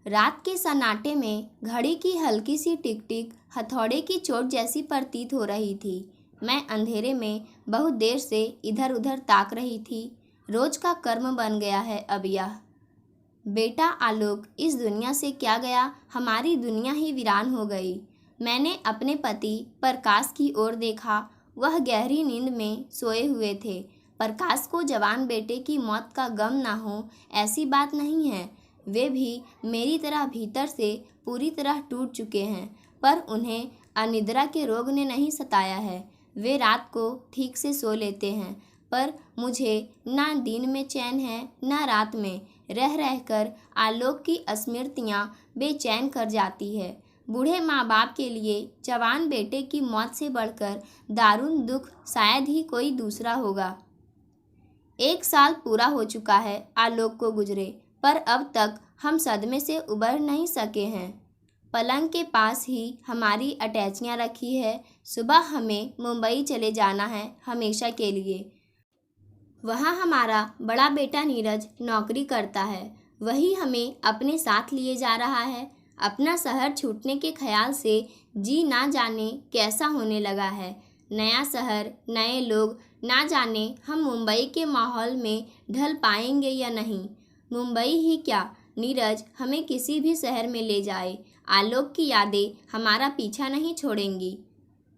रात के सन्नाटे में घड़ी की हल्की सी टिक टिक हथौड़े की चोट जैसी प्रतीत हो रही थी। मैं अंधेरे में बहुत देर से इधर उधर ताक रही थी। रोज का कर्म बन गया है अब यह। बेटा आलोक इस दुनिया से क्या गया, हमारी दुनिया ही वीरान हो गई। मैंने अपने पति प्रकाश की ओर देखा। वह गहरी नींद में सोए हुए थे। प्रकाश को जवान बेटे की मौत का गम ना हो ऐसी बात नहीं है। वे भी मेरी तरह भीतर से पूरी तरह टूट चुके हैं, पर उन्हें अनिद्रा के रोग ने नहीं सताया है। वे रात को ठीक से सो लेते हैं, पर मुझे ना दिन में चैन है ना रात में। रह रहकर आलोक की स्मृतियाँ बेचैन कर जाती है। बूढ़े माँ बाप के लिए जवान बेटे की मौत से बढ़कर दारुण दुख शायद ही कोई दूसरा होगा। 1 साल पूरा हो चुका है आलोक को गुजरे, पर अब तक हम सदमे से उबर नहीं सके हैं। पलंग के पास ही हमारी अटैचियाँ रखी है। सुबह हमें मुंबई चले जाना है हमेशा के लिए। वहाँ हमारा बड़ा बेटा नीरज नौकरी करता है। वही हमें अपने साथ लिए जा रहा है। अपना शहर छूटने के ख्याल से जी ना जाने कैसा होने लगा है। नया शहर, नए लोग, ना जाने हम मुंबई के माहौल में ढल पाएंगे या नहीं। मुंबई ही क्या, नीरज हमें किसी भी शहर में ले जाए, आलोक की यादें हमारा पीछा नहीं छोड़ेंगी।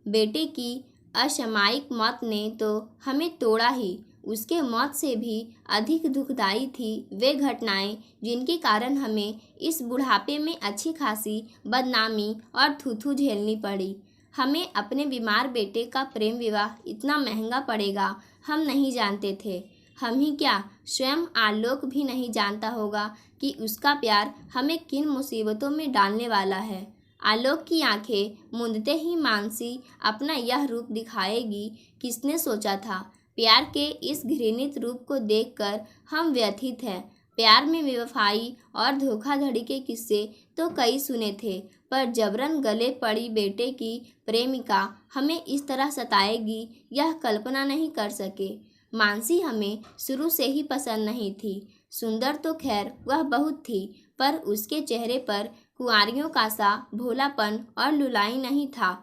बेटे की असामयिक मौत ने तो हमें तोड़ा ही। उसके मौत से भी अधिक दुखदाई थी वे घटनाएं जिनके कारण हमें इस बुढ़ापे में अच्छी खासी बदनामी और थू-थू झेलनी पड़ी। हमें अपने बीमार बेटे का प्रेम विवाह इतना महंगा पड़ेगा हम नहीं जानते थे। हम ही क्या, स्वयं आलोक भी नहीं जानता होगा कि उसका प्यार हमें किन मुसीबतों में डालने वाला है। आलोक की आंखें मूंदते ही मानसी अपना यह रूप दिखाएगी, किसने सोचा था। प्यार के इस घृणित रूप को देखकर हम व्यथित हैं। प्यार में बेवफाई और धोखाधड़ी के किस्से तो कई सुने थे, पर जबरन गले पड़ी बेटे की प्रेमिका हमें इस तरह सताएगी यह कल्पना नहीं कर सके। मानसी हमें शुरू से ही पसंद नहीं थी। सुंदर तो खैर वह बहुत थी, पर उसके चेहरे पर कुंवारियों का सा भोलापन और लुलाई नहीं था।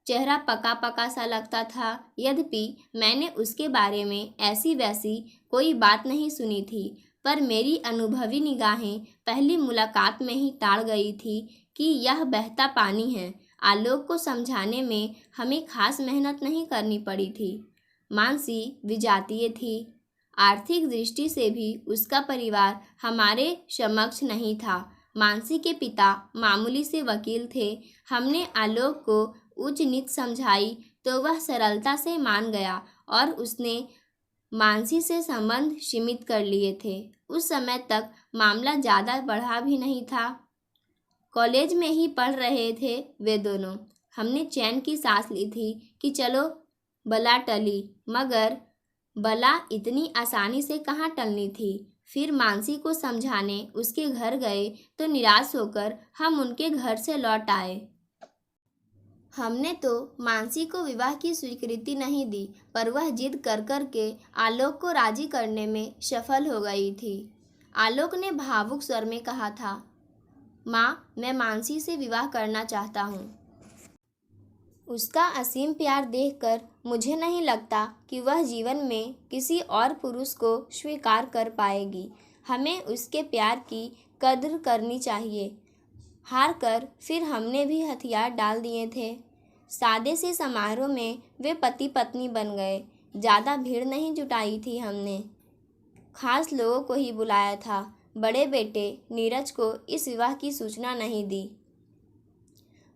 चेहरा पका पका सा लगता था। यद्यपि मैंने उसके बारे में ऐसी वैसी कोई बात नहीं सुनी थी, पर मेरी अनुभवी निगाहें पहली मुलाकात में ही ताड़ गई थी कि यह बहता पानी है। आलोक को समझाने में हमें खास मेहनत नहीं करनी पड़ी थी। मानसी विजातीय थी। आर्थिक दृष्टि से भी उसका परिवार हमारे समक्ष नहीं था। मानसी के पिता मामूली से वकील थे। हमने आलोक को उच्च नीच समझाई तो वह सरलता से मान गया और उसने मानसी से संबंध सीमित कर लिए थे। उस समय तक मामला ज़्यादा बढ़ा भी नहीं था। कॉलेज में ही पढ़ रहे थे वे दोनों। हमने चैन की सांस ली थी कि चलो बला टली, मगर बला इतनी आसानी से कहाँ टलनी थी। फिर मानसी को समझाने उसके घर गए तो निराश होकर हम उनके घर से लौट आए। हमने तो मानसी को विवाह की स्वीकृति नहीं दी, पर वह जिद कर कर के आलोक को राजी करने में सफल हो गई थी। आलोक ने भावुक स्वर में कहा था, माँ मैं मानसी से विवाह करना चाहता हूँ। उसका असीम प्यार देखकर मुझे नहीं लगता कि वह जीवन में किसी और पुरुष को स्वीकार कर पाएगी। हमें उसके प्यार की कद्र करनी चाहिए। हार कर फिर हमने भी हथियार डाल दिए थे। सादे से समारोह में वे पति पत्नी बन गए। ज़्यादा भीड़ नहीं जुटाई थी हमने, खास लोगों को ही बुलाया था। बड़े बेटे नीरज को इस विवाह की सूचना नहीं दी।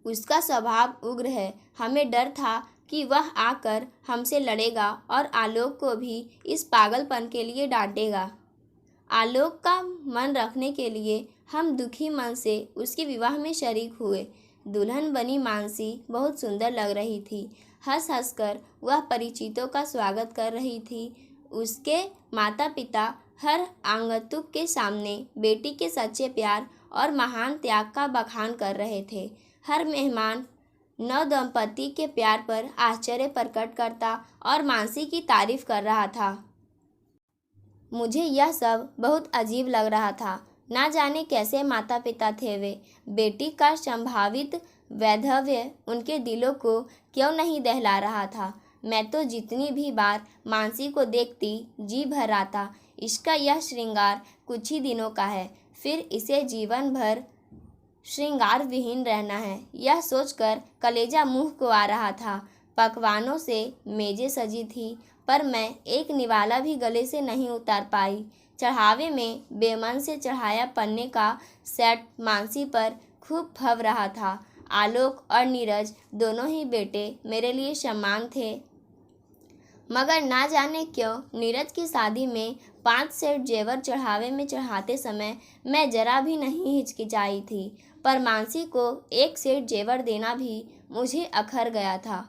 उसका स्वभाव उग्र है। हमें डर था कि वह आकर हमसे लड़ेगा और आलोक को भी इस पागलपन के लिए डांटेगा। आलोक का मन रखने के लिए हम दुखी मन से उसके विवाह में शरीक हुए। दुल्हन बनी मानसी बहुत सुंदर लग रही थी। हंस हंस कर वह परिचितों का स्वागत कर रही थी। उसके माता पिता हर आगंतुक के सामने बेटी के सच्चे प्यार और महान त्याग का बखान कर रहे थे। हर मेहमान नव दंपति के प्यार पर आश्चर्य प्रकट करता और मानसी की तारीफ कर रहा था। मुझे यह सब बहुत अजीब लग रहा था। ना जाने कैसे माता पिता थे वे। बेटी का संभावित वैधव्य उनके दिलों को क्यों नहीं दहला रहा था। मैं तो जितनी भी बार मानसी को देखती जी भर आता। इसका यह श्रृंगार कुछ ही दिनों का है, फिर इसे जीवन भर श्रृंगार विहीन रहना है। यह सोचकर कलेजा मुंह को आ रहा था। पकवानों से मेजें सजी थी, पर मैं एक निवाला भी गले से नहीं उतार पाई। चढ़ावे में बेमन से चढ़ाया पन्ने का सेट मानसी पर खूब फब रहा था। आलोक और नीरज दोनों ही बेटे मेरे लिए समान थे, मगर ना जाने क्यों नीरज की शादी में 5 सेट जेवर चढ़ावे में चढ़ाते समय मैं जरा भी नहीं हिचकिचाई थी, पर मानसी को 1 सेट जेवर देना भी मुझे अखर गया था।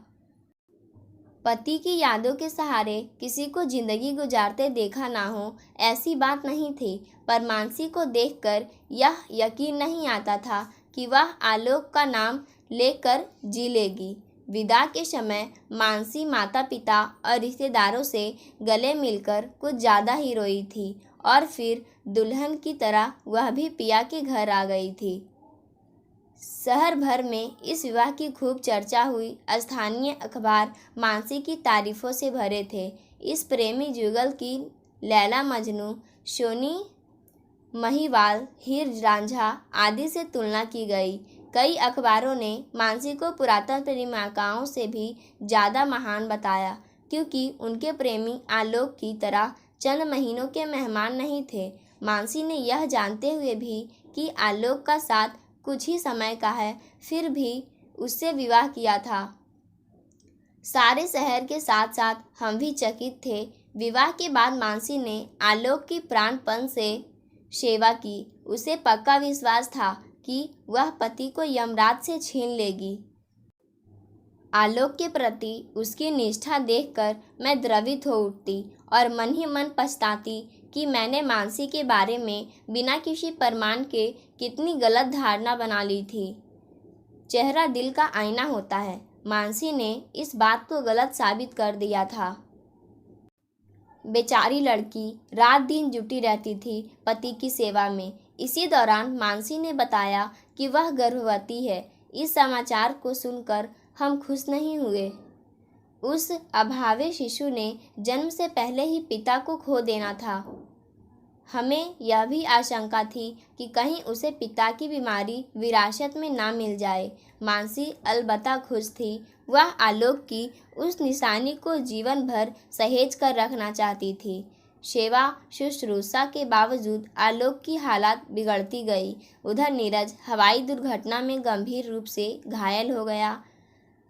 पति की यादों के सहारे किसी को जिंदगी गुजारते देखा ना हो, ऐसी बात नहीं थी, पर मानसी को देखकर यह यकीन नहीं आता था कि वह आलोक का नाम लेकर जी लेगी। विदा के समय मानसी माता पिता और रिश्तेदारों से गले मिलकर कुछ ज़्यादा ही रोई थी, और फिर दुल्हन की तरह वह भी पिया के घर आ गई थी। शहर भर में इस विवाह की खूब चर्चा हुई। स्थानीय अखबार मानसी की तारीफों से भरे थे। इस प्रेमी जुगल की लैला मजनू, सोनी महिवाल, हीर रांझा आदि से तुलना की गई। कई अखबारों ने मानसी को पुरातन प्रेमिकाओं से भी ज़्यादा महान बताया, क्योंकि उनके प्रेमी आलोक की तरह चंद महीनों के मेहमान नहीं थे। मानसी ने यह जानते हुए भी कि आलोक का साथ कुछ ही समय का है, फिर भी उससे विवाह किया था। सारे शहर के साथ साथ हम भी चकित थे। विवाह के बाद मानसी ने आलोक की प्राणपण से सेवा की। उसे पक्का विश्वास था कि वह पति को यमराज से छीन लेगी। आलोक के प्रति उसकी निष्ठा देखकर मैं द्रवित हो उठती और मन ही मन पछताती कि मैंने मानसी के बारे में बिना किसी प्रमाण के कितनी गलत धारणा बना ली थी। चेहरा दिल का आईना होता है। मानसी ने इस बात को गलत साबित कर दिया था। बेचारी लड़की रात दिन जुटी रहती थी पति की सेवा में। इसी दौरान मानसी ने बताया कि वह गर्भवती है। इस समाचार को सुनकर हम खुश नहीं हुए। उस अभावे शिशु ने जन्म से पहले ही पिता को खो देना था। हमें यह भी आशंका थी कि कहीं उसे पिता की बीमारी विरासत में ना मिल जाए। मानसी अलबत्ता खुश थी। वह आलोक की उस निशानी को जीवन भर सहेज कर रखना चाहती थी। सेवा शुश्रूषा के बावजूद आलोक की हालत बिगड़ती गई। उधर नीरज हवाई दुर्घटना में गंभीर रूप से घायल हो गया।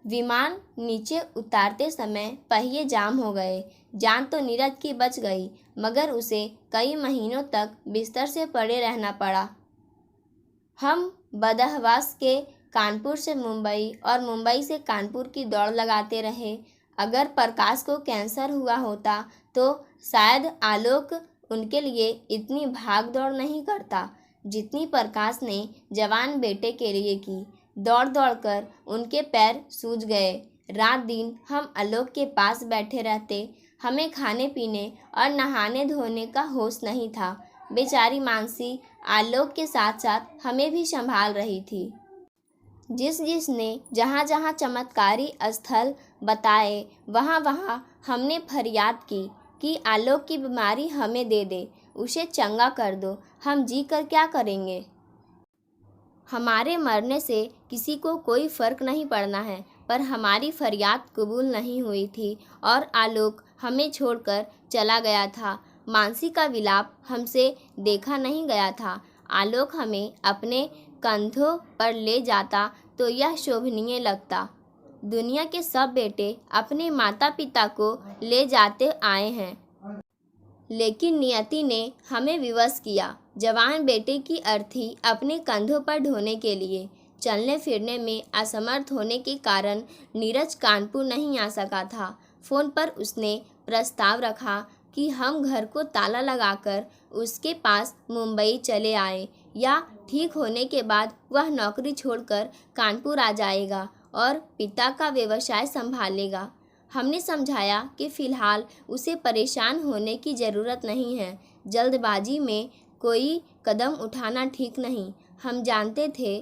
विमान नीचे उतारते समय पहिए जाम हो गए। जान तो नीरज की बच गई, मगर उसे कई महीनों तक बिस्तर से पड़े रहना पड़ा। हम बदहवास के कानपुर से मुंबई और मुंबई से कानपुर की दौड़ लगाते रहे। अगर प्रकाश को कैंसर हुआ होता तो शायद आलोक उनके लिए इतनी भाग दौड़ नहीं करता जितनी प्रकाश ने जवान बेटे के लिए की। दौड़ दौड़ कर उनके पैर सूज गए। रात दिन हम आलोक के पास बैठे रहते। हमें खाने पीने और नहाने धोने का होश नहीं था। बेचारी मानसी आलोक के साथ साथ हमें भी संभाल रही थी। जिसने जहाँ जहाँ चमत्कारी स्थल बताए, वहाँ वहाँ हमने फरियाद की कि आलोक की बीमारी हमें दे दे, उसे चंगा कर दो। हम जी कर क्या करेंगे? हमारे मरने से किसी को कोई फ़र्क नहीं पड़ना है। पर हमारी फरियाद कबूल नहीं हुई थी और आलोक हमें छोड़कर चला गया था। मानसी का विलाप हमसे देखा नहीं गया था। आलोक हमें अपने कंधों पर ले जाता तो यह शोभनीय लगता। दुनिया के सब बेटे अपने माता पिता को ले जाते आए हैं, लेकिन नियति ने हमें विवश किया। जवान बेटे की अर्थी अपने कंधों पर ढोने के लिए। चलने फिरने में असमर्थ होने के कारण नीरज कानपुर नहीं आ सका था। फ़ोन पर उसने प्रस्ताव रखा कि हम घर को ताला लगाकर उसके पास मुंबई चले आए, या ठीक होने के बाद वह नौकरी छोड़कर कानपुर आ जाएगा और पिता का व्यवसाय संभालेगा। हमने समझाया कि फ़िलहाल उसे परेशान होने की ज़रूरत नहीं है। जल्दबाजी में कोई कदम उठाना ठीक नहीं। हम जानते थे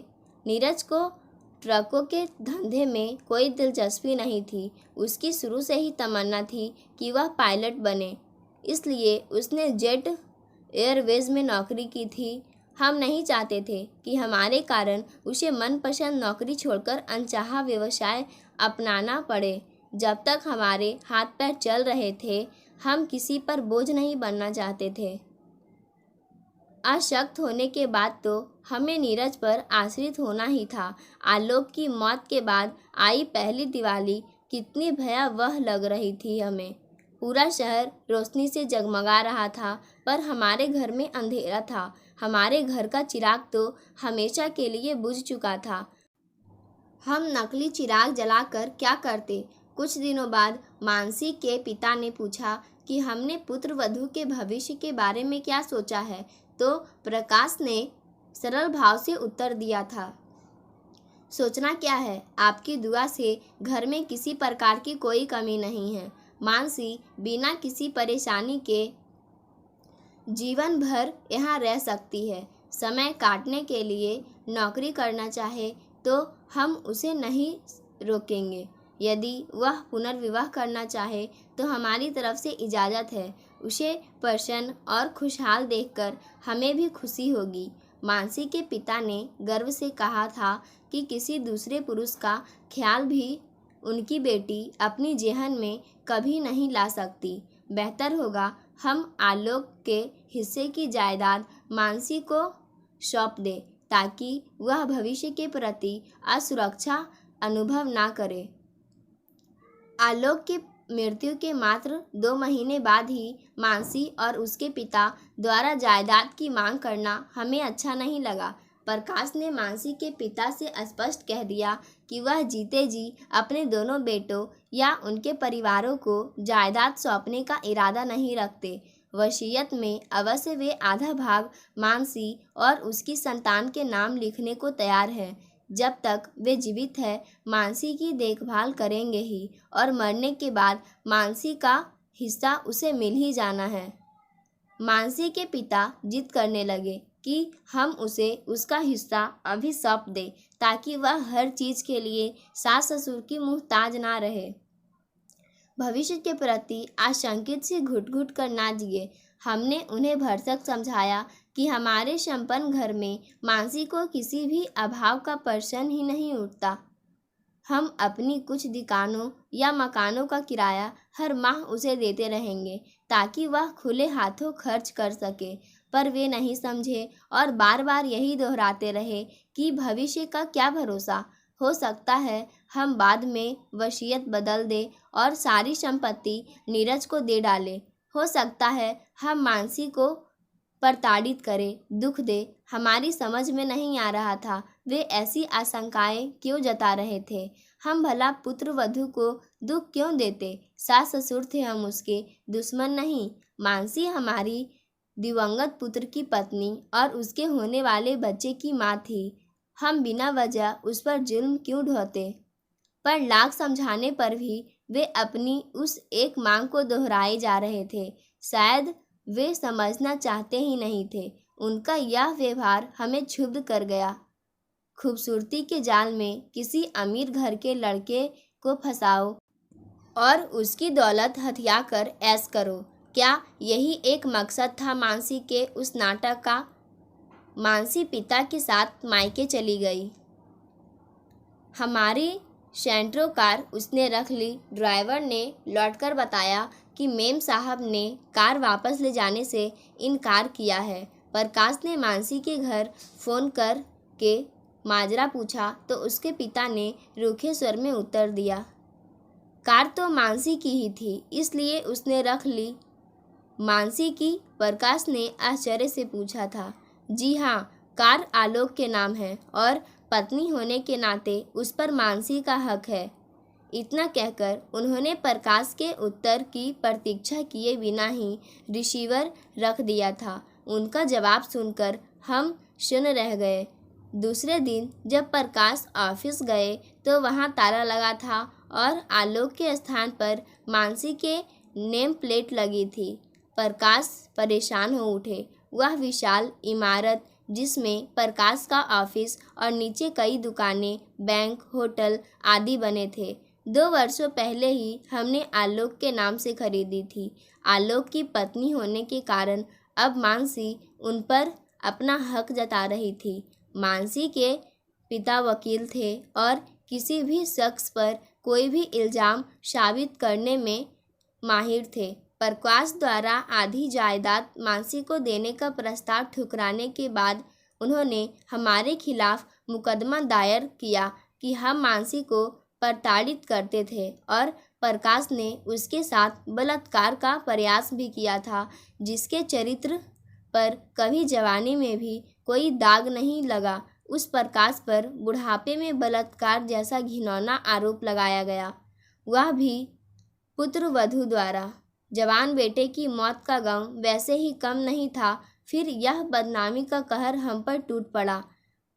नीरज को ट्रकों के धंधे में कोई दिलचस्पी नहीं थी। उसकी शुरू से ही तमन्ना थी कि वह पायलट बने, इसलिए उसने जेट एयरवेज में नौकरी की थी। हम नहीं चाहते थे कि हमारे कारण उसे मनपसंद नौकरी छोड़कर अनचाहा व्यवसाय अपनाना पड़े। जब तक हमारे हाथ पैर चल रहे थे, हम किसी पर बोझ नहीं बनना चाहते थे। अशक्त होने के बाद तो हमें नीरज पर आश्रित होना ही था। आलोक की मौत के बाद आई पहली दिवाली कितनी भयावह लग रही थी हमें। पूरा शहर रोशनी से जगमगा रहा था, पर हमारे घर में अंधेरा था। हमारे घर का चिराग तो हमेशा के लिए बुझ चुका था। हम नकली चिराग जलाकर क्या करते? कुछ दिनों बाद मानसी के पिता ने पूछा कि हमने पुत्र वधू के भविष्य के बारे में क्या सोचा है, तो प्रकाश ने सरल भाव से उत्तर दिया था, सोचना क्या है, आपकी दुआ से घर में किसी प्रकार की कोई कमी नहीं है। मानसी बिना किसी परेशानी के जीवन भर यहाँ रह सकती है। समय काटने के लिए नौकरी करना चाहे तो हम उसे नहीं रोकेंगे। यदि वह पुनर्विवाह करना चाहे तो हमारी तरफ से इजाज़त है। उसे प्रसन्न और खुशहाल देखकर हमें भी खुशी होगी। मानसी के पिता ने गर्व से कहा था कि किसी दूसरे पुरुष का ख्याल भी उनकी बेटी अपनी जेहन में कभी नहीं ला सकती। बेहतर होगा हम आलोक के हिस्से की जायदाद मानसी को सौंप दें, ताकि वह भविष्य के प्रति असुरक्षा अनुभव ना करे। आलोक की मृत्यु के मात्र 2 महीने बाद ही मानसी और उसके पिता द्वारा जायदाद की मांग करना हमें अच्छा नहीं लगा। प्रकाश ने मानसी के पिता से स्पष्ट कह दिया कि वह जीते जी अपने दोनों बेटों या उनके परिवारों को जायदाद सौंपने का इरादा नहीं रखते। वसीयत में अवश्य वे आधा भाग मानसी और उसकी संतान के नाम लिखने को तैयार हैं। जब तक वे जीवित है मानसी की देखभाल करेंगे ही, और मरने के बाद मानसी का हिस्सा उसे मिल ही जाना है। मानसी के पिता जिद करने लगे कि हम उसे उसका हिस्सा अभी सौंप दें, ताकि वह हर चीज़ के लिए सास ससुर की मुहताज ना रहे। भविष्य के प्रति आशंकित से घुट घुट कर ना जिए। हमने उन्हें भरसक समझाया कि हमारे संपन्न घर में मानसी को किसी भी अभाव का प्रश्न ही नहीं उठता। हम अपनी कुछ दुकानों या मकानों का किराया हर माह उसे देते रहेंगे, ताकि वह खुले हाथों खर्च कर सके। पर वे नहीं समझे और बार बार यही दोहराते रहे कि भविष्य का क्या भरोसा। हो सकता है हम बाद में वसीयत बदल दे और सारी संपत्ति नीरज को दे डाले। हो सकता है हम मानसी को प्रताड़ित करें, दुख दे। हमारी समझ में नहीं आ रहा था वे ऐसी आशंकाएं क्यों जता रहे थे। हम भला पुत्र वधू को दुख क्यों देते? सास ससुर थे हम उसके, दुश्मन नहीं। मानसी हमारी दिवंगत पुत्र की पत्नी और उसके होने वाले बच्चे की माँ थी। हम बिना वजह उस पर जुल्म क्यों ढोते? पर लाख समझाने पर भी वे अपनी उस एक मांग को दोहराए जा रहे थे। शायद वे समझना चाहते ही नहीं थे। उनका यह व्यवहार हमें क्षुब्ध कर गया। खूबसूरती के जाल में किसी अमीर घर के लड़के को फंसाओ और उसकी दौलत हथिया कर ऐश करो, क्या यही एक मकसद था मानसी के उस नाटक का? मानसी पिता के साथ मायके चली गई। हमारी सेंट्रो कार उसने रख ली। ड्राइवर ने लौटकर बताया कि मेम साहब ने कार वापस ले जाने से इनकार किया है। प्रकाश ने मानसी के घर फ़ोन कर के माजरा पूछा तो उसके पिता ने रूखे स्वर में उत्तर दिया, कार तो मानसी की ही थी, इसलिए उसने रख ली। मानसी की? प्रकाश ने आश्चर्य से पूछा था। जी हाँ, कार आलोक के नाम है और पत्नी होने के नाते उस पर मानसी का हक है। इतना कहकर उन्होंने प्रकाश के उत्तर की प्रतीक्षा किए बिना ही रिसीवर रख दिया था। उनका जवाब सुनकर हम शून्य रह गए। दूसरे दिन जब प्रकाश ऑफिस गए तो वहाँ ताला लगा था और आलोक के स्थान पर मानसी के नेम प्लेट लगी थी। प्रकाश परेशान हो उठे वह विशाल इमारत जिसमें प्रकाश का ऑफिस और नीचे कई दुकानें, बैंक, होटल आदि बने थे, 2 वर्षों पहले ही हमने आलोक के नाम से खरीदी थी। आलोक की पत्नी होने के कारण अब मानसी उन पर अपना हक जता रही थी। मानसी के पिता वकील थे और किसी भी शख्स पर कोई भी इल्ज़ाम साबित करने में माहिर थे। प्रकाश द्वारा आधी जायदाद मानसी को देने का प्रस्ताव ठुकराने के बाद उन्होंने हमारे खिलाफ मुकदमा दायर किया कि हम मानसी को प्रताड़ित करते थे और प्रकाश ने उसके साथ बलात्कार का प्रयास भी किया था, जिसके चरित्र पर कभी जवानी में भी कोई दाग नहीं लगा। उस प्रकाश पर बुढ़ापे में बलात्कार जैसा घिनौना आरोप लगाया गया, वह भी पुत्रवधू द्वारा। जवान बेटे की मौत का गम वैसे ही कम नहीं था, फिर यह बदनामी का कहर हम पर टूट पड़ा।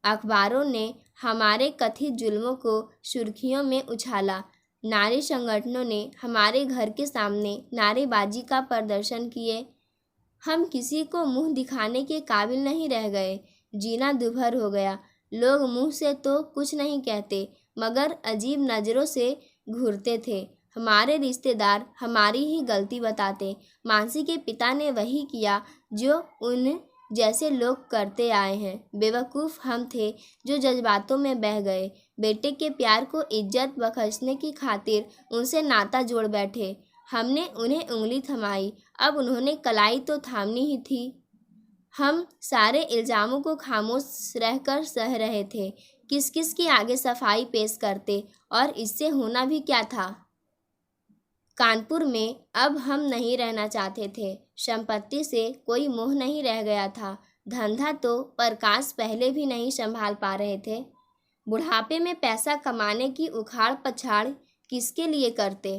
अखबारों ने हमारे कथित जुल्मों को सुर्खियों में उछाला। नारी संगठनों ने हमारे घर के सामने नारेबाजी का प्रदर्शन किए। हम किसी को मुंह दिखाने के काबिल नहीं रह गए। जीना दुभर हो गया। लोग मुंह से तो कुछ नहीं कहते, मगर अजीब नज़रों से घूरते थे। हमारे रिश्तेदार हमारी ही गलती बताते। मानसी के पिता ने वही किया जो उन जैसे लोग करते आए हैं। बेवकूफ़ हम थे जो जज्बातों में बह गए। बेटे के प्यार को इज्जत बख्शने की खातिर उनसे नाता जोड़ बैठे। हमने उन्हें उंगली थमाई, अब उन्होंने कलाई तो थामनी ही थी। हम सारे इल्ज़ामों को खामोश रहकर सह रहे थे। किस किस के आगे सफाई पेश करते, और इससे होना भी क्या था। कानपुर में अब हम नहीं रहना चाहते थे। संपत्ति से कोई मोह नहीं रह गया था। धंधा तो प्रकाश पहले भी नहीं संभाल पा रहे थे। बुढ़ापे में पैसा कमाने की उखाड़ पछाड़ किसके लिए करते।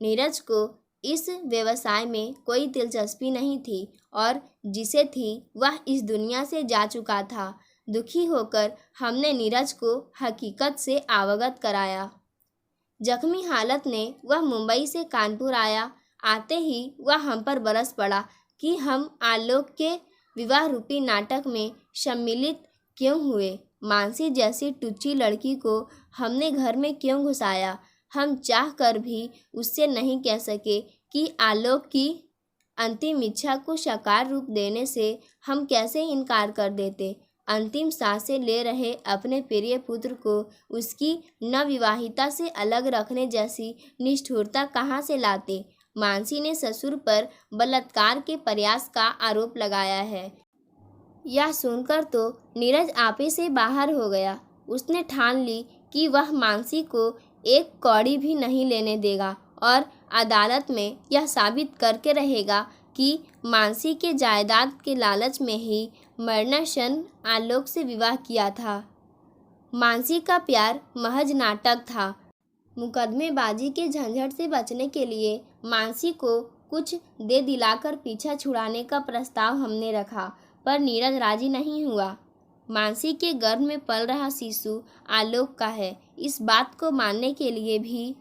नीरज को इस व्यवसाय में कोई दिलचस्पी नहीं थी, और जिसे थी वह इस दुनिया से जा चुका था। दुखी होकर हमने नीरज को हकीकत से अवगत कराया। जख्मी हालत में वह मुंबई से कानपुर आया। आते ही वह हम पर बरस पड़ा कि हम आलोक के विवाह रूपी नाटक में सम्मिलित क्यों हुए। मानसी जैसी टुच्ची लड़की को हमने घर में क्यों घुसाया। हम चाह कर भी उससे नहीं कह सके कि आलोक की अंतिम इच्छा को साकार रूप देने से हम कैसे इनकार कर देते। अंतिम सांसें ले रहे अपने प्रिय पुत्र को उसकी नवविवाहिता से अलग रखने जैसी निष्ठुरता कहाँ से लाते। मानसी ने ससुर पर बलात्कार के प्रयास का आरोप लगाया है। यह सुनकर तो नीरज आपे से बाहर हो गया। उसने ठान ली कि वह मानसी को एक कौड़ी भी नहीं लेने देगा और अदालत में यह साबित करके रहेगा कि मानसी के जायदाद के लालच में ही मरणासन आलोक से विवाह किया था। मानसी का प्यार महज नाटक था। मुकदमेबाजी के झंझट से बचने के लिए मानसी को कुछ दे दिलाकर पीछा छुड़ाने का प्रस्ताव हमने रखा, पर नीरज राजी नहीं हुआ। मानसी के गर्भ में पल रहा शिशु आलोक का है, इस बात को मानने के लिए भी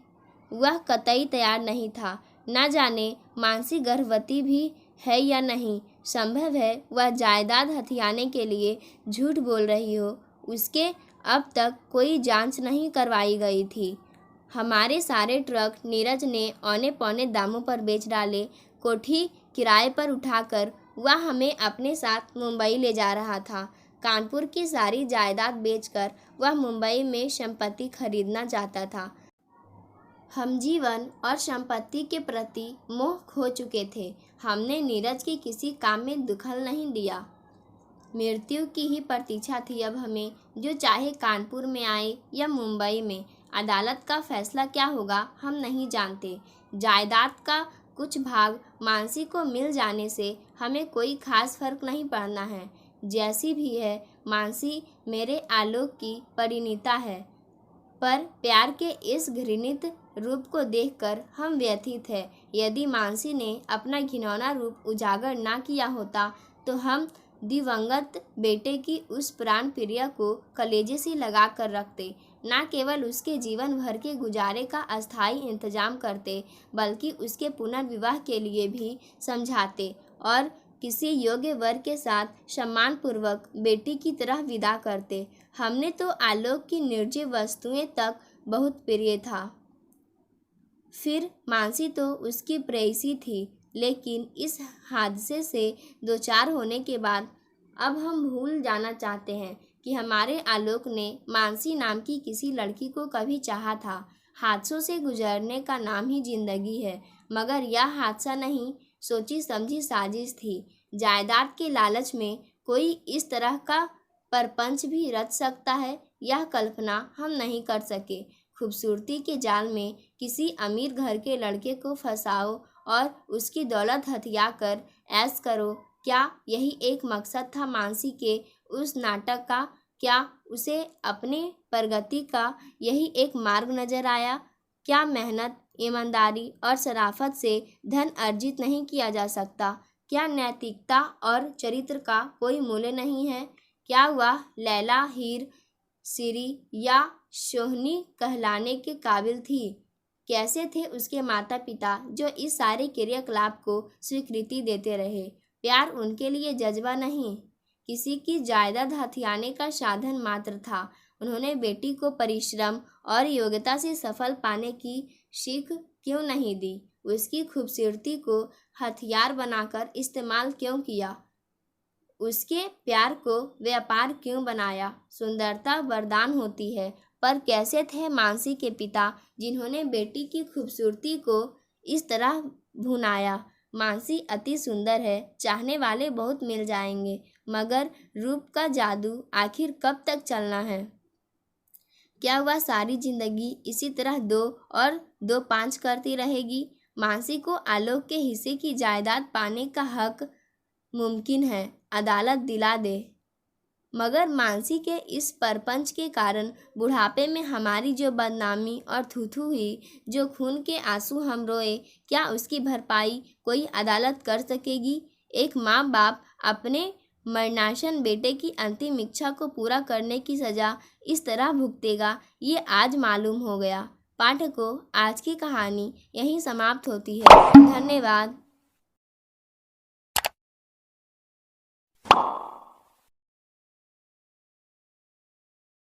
वह कतई तैयार नहीं था। न जाने मानसी गर्भवती भी है या नहीं। संभव है वह जायदाद हथियाने के लिए झूठ बोल रही हो। उसके अब तक कोई जांच नहीं करवाई गई थी। हमारे सारे ट्रक नीरज ने औने पौने दामों पर बेच डाले। कोठी किराए पर उठाकर वह हमें अपने साथ मुंबई ले जा रहा था। कानपुर की सारी जायदाद बेचकर वह मुंबई में संपत्ति खरीदना चाहता था। हम जीवन और संपत्ति के प्रति मोह खो चुके थे। हमने नीरज की किसी काम में दखल नहीं दिया। मृत्यु की ही प्रतीक्षा थी अब हमें, जो चाहे कानपुर में आए या मुंबई में। अदालत का फैसला क्या होगा हम नहीं जानते। जायदाद का कुछ भाग मानसी को मिल जाने से हमें कोई खास फर्क नहीं पड़ना है। जैसी भी है मानसी मेरे आलोक की परिणीता है, पर प्यार के इस घृणित रूप को देखकर हम व्यथित हैं। यदि मानसी ने अपना घिनौना रूप उजागर ना किया होता तो हम दिवंगत बेटे की उस प्राण प्रिया को कलेजे से लगा कर रखते। न केवल उसके जीवन भर के गुजारे का अस्थायी इंतजाम करते, बल्कि उसके पुनर्विवाह के लिए भी समझाते और किसी योग्य वर के साथ सम्मानपूर्वक बेटी की तरह विदा करते। हमने तो आलोक की निर्जीव वस्तुएं तक बहुत प्रिय था। फिर मानसी तो उसकी प्रेयसी थी, लेकिन इस हादसे से दो चार होने के बाद अब हम भूल जाना चाहते हैं कि हमारे आलोक ने मानसी नाम की किसी लड़की को कभी चाहा था। हादसों से गुजरने का नाम ही जिंदगी है, मगर यह हादसा नहीं, सोची समझी साजिश थी। जायदाद के लालच में कोई इस तरह का परपंच भी रच सकता है, यह कल्पना हम नहीं कर सके। खूबसूरती के जाल में किसी अमीर घर के लड़के को फंसाओ और उसकी दौलत हथिया कर ऐश करो, क्या यही एक मकसद था मानसी के उस नाटक का? क्या उसे अपने प्रगति का यही एक मार्ग नजर आया? क्या मेहनत, ईमानदारी और शराफत से धन अर्जित नहीं किया जा सकता? क्या नैतिकता और चरित्र का कोई मूल्य नहीं है? क्या वह लैला, हीर, सिरी या सोहनी कहलाने के काबिल थी? कैसे थे उसके माता पिता जो इस सारे क्रियाकलाप को स्वीकृति देते रहे? प्यार उनके लिए जज्बा नहीं, किसी की जायदाद हथियाने का साधन मात्र था। उन्होंने बेटी को परिश्रम और योग्यता से सफल पाने की सीख क्यों नहीं दी? उसकी खूबसूरती को हथियार बनाकर इस्तेमाल क्यों किया? उसके प्यार को व्यापार क्यों बनाया? सुंदरता वरदान होती है, पर कैसे थे मानसी के पिता जिन्होंने बेटी की खूबसूरती को इस तरह भुनाया? मानसी अति सुंदर है, चाहने वाले बहुत मिल जाएंगे, मगर रूप का जादू आखिर कब तक चलना है? क्या वह सारी जिंदगी इसी तरह 2 और 2 5 करती रहेगी? मानसी को आलोक के हिस्से की जायदाद पाने का हक मुमकिन है, अदालत दिला दे, मगर मानसी के इस परपंच के कारण बुढ़ापे में हमारी जो बदनामी और थूथू हुई, जो खून के आंसू हम रोए, क्या उसकी भरपाई कोई अदालत कर सकेगी? एक माँ बाप अपने मरणासन बेटे की अंतिम इच्छा को पूरा करने की सज़ा इस तरह भुगतेगा, ये आज मालूम हो गया। पाठकों, आज की कहानी यहीं समाप्त होती है। धन्यवाद।